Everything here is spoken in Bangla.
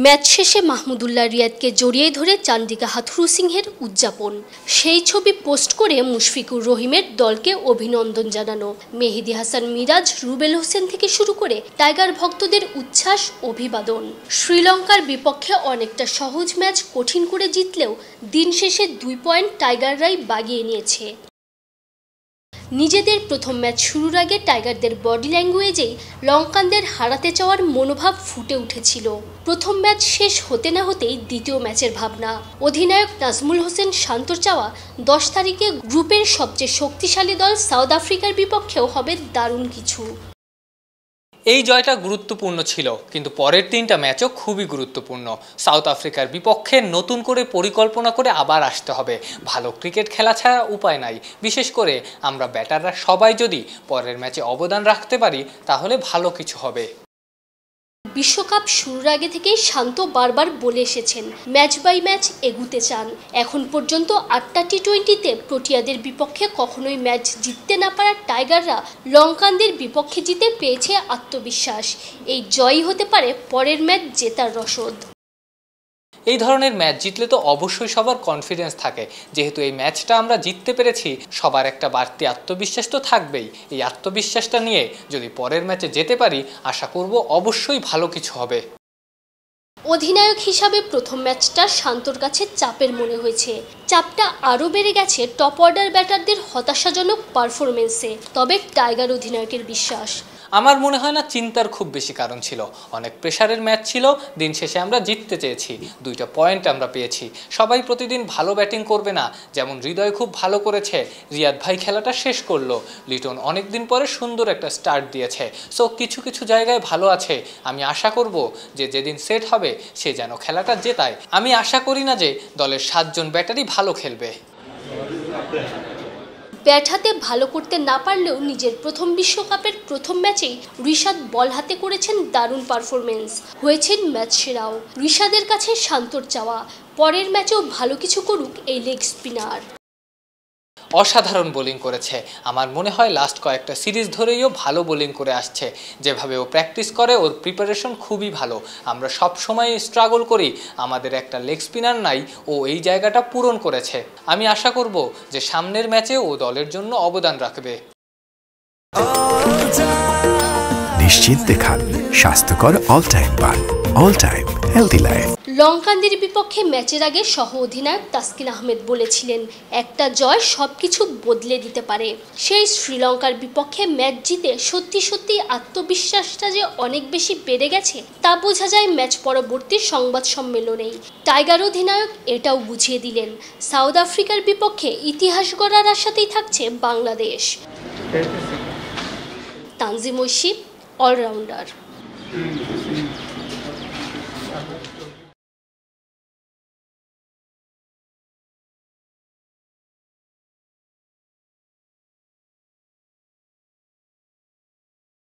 ম্যাচ শেষে মাহমুদুল্লাহ রিয়াদকে জড়িয়ে ধরে চান্ডিকা হাথুরু সিংহের উদযাপন, সেই ছবি পোস্ট করে মুশফিকুর রহিমের দলকে অভিনন্দন জানানো, মেহেদী হাসান মিরাজ, রুবেল হোসেন থেকে শুরু করে টাইগার ভক্তদের উচ্ছ্বাস অভিবাদন। শ্রীলঙ্কার বিপক্ষে অনেকটা সহজ ম্যাচ কঠিন করে জিতলেও দিন শেষে 2 পয়েন্ট টাইগাররাই বাগিয়ে নিয়েছে। নিজেদের প্রথম ম্যাচ শুরুর আগে টাইগারদের বডি ল্যাঙ্গুয়েজেই লঙ্কানদের হারাতে চাওয়ার মনোভাব ফুটে উঠেছিল। প্রথম ম্যাচ শেষ হতে না হতেই দ্বিতীয় ম্যাচের ভাবনা। অধিনায়ক নাজমুল হোসেন শান্তর চাওয়া 10 তারিখে গ্রুপের সবচেয়ে শক্তিশালী দল সাউথ আফ্রিকার বিপক্ষেও হবে দারুণ কিছু। এই জয়টা গুরুত্বপূর্ণ ছিল, কিন্তু পরের 3টা ম্যাচও খুবই গুরুত্বপূর্ণ। সাউথ আফ্রিকার বিপক্ষে নতুন করে পরিকল্পনা করে আবার আসতে হবে। ভালো ক্রিকেট খেলা ছাড়া উপায় নাই। বিশেষ করে আমরা ব্যাটাররা সবাই যদি পরের ম্যাচে অবদান রাখতে পারি তাহলে ভালো কিছু হবে। বিশ্বকাপ শুরুর আগে থেকেই শান্ত বারবার বলে এসেছেন ম্যাচ বাই ম্যাচ এগুতে চান। এখন পর্যন্ত 8টা টি20তে প্রোটিয়াদের বিপক্ষে কখনোই ম্যাচ জিততে না পারা টাইগাররা লঙ্কানদের বিপক্ষে জিতে পেয়েছে আত্মবিশ্বাস। এই জয়ই হতে পারে পরের ম্যাচ জেতার রসদ। এই ধরনের ম্যাচ জিতলে তো অবশ্যই সবার কনফিডেন্স থাকে। যেহেতু এই ম্যাচটা আমরা জিততে পেরেছি, সবার একটা বাড়তি আত্মবিশ্বাস তো থাকবেই। এই আত্মবিশ্বাসটা নিয়ে যদি পরের ম্যাচে যেতে পারি, আশা করব অবশ্যই ভালো কিছু হবে। অধিনায়ক হিসাবে প্রথম ম্যাচটা শান্তর কাছে চাপের মনে হয়েছে। চাপটা আরও বেড়ে গেছে টপ অর্ডার ব্যাটারদের হতাশাজনক পারফরমেন্সে। তবে টাইগার অধিনায়কের বিশ্বাস, আমার মনে হয় না চিন্তার খুব বেশি কারণ ছিল। অনেক প্রেশারের ম্যাচ ছিল, দিন শেষে আমরা জিততে চেয়েছি, 2টা পয়েন্ট আমরা পেয়েছি। সবাই প্রতিদিন ভালো ব্যাটিং করবে না। যেমন হৃদয় খুব ভালো করেছে, রিয়াদ ভাই খেলাটা শেষ করলো, লিটন অনেক দিন পরে সুন্দর একটা স্টার্ট দিয়েছে। সো কিছু কিছু জায়গায় ভালো আছে। আমি আশা করব যে যেদিন সেট হবে সে যেন খেলাটা জেতায়। আমি আশা করি না যে দলের 7 জন ব্যাটারই ভালো খেলবে। ব্যাট হাতে ভালো করতে না পারলেও নিজের প্রথম বিশ্বকাপের প্রথম ম্যাচেই রিশাদ বল হাতে করেছেন দারুণ পারফরমেন্স, হয়েছেন ম্যাচ সেরাও। রিশাদের কাছে শান্তর চাওয়া পরের ম্যাচেও ভালো কিছু করুক এই লেগ স্পিনার। অসাধারণ বোলিং করেছে। আমার মনে হয় লাস্ট কয়েকটা সিরিজ ধরেইও ভালো বোলিং করে আসছে। যেভাবে ও প্র্যাকটিস করে, ওর প্রিপারেশন খুবই ভালো। আমরা সব সময় স্ট্রাগল করি, আমাদের একটা লেগ স্পিনার নাই, ও এই জায়গাটা পূরণ করেছে। আমি আশা করব যে সামনের ম্যাচে ও দলের জন্য অবদান রাখবে। নিশ্চিন্তে খান স্বাস্থ্যকর অল টাইম পান, অল টাইম হেলদি লাইফ। লঙ্কানদের বিপক্ষে ম্যাচের আগে সহ অধিনায়ক তাসকিন আহমেদ বলেছিলেন একটা জয় সবকিছু বদলে দিতে পারে। সেই শ্রীলঙ্কার বিপক্ষে ম্যাচ জিতে সত্যি সত্যি আত্মবিশ্বাসটা যে অনেক বেশি বেড়ে গেছে তা বোঝা যায় ম্যাচ পরবর্তী সংবাদ সম্মেলনেই। টাইগার অধিনায়ক এটাও বুঝিয়ে দিলেন সাউথ আফ্রিকার বিপক্ষে ইতিহাস গড়ার আশাতেই থাকছে বাংলাদেশ। তানজিম ঐশী, অলরাউন্ডার।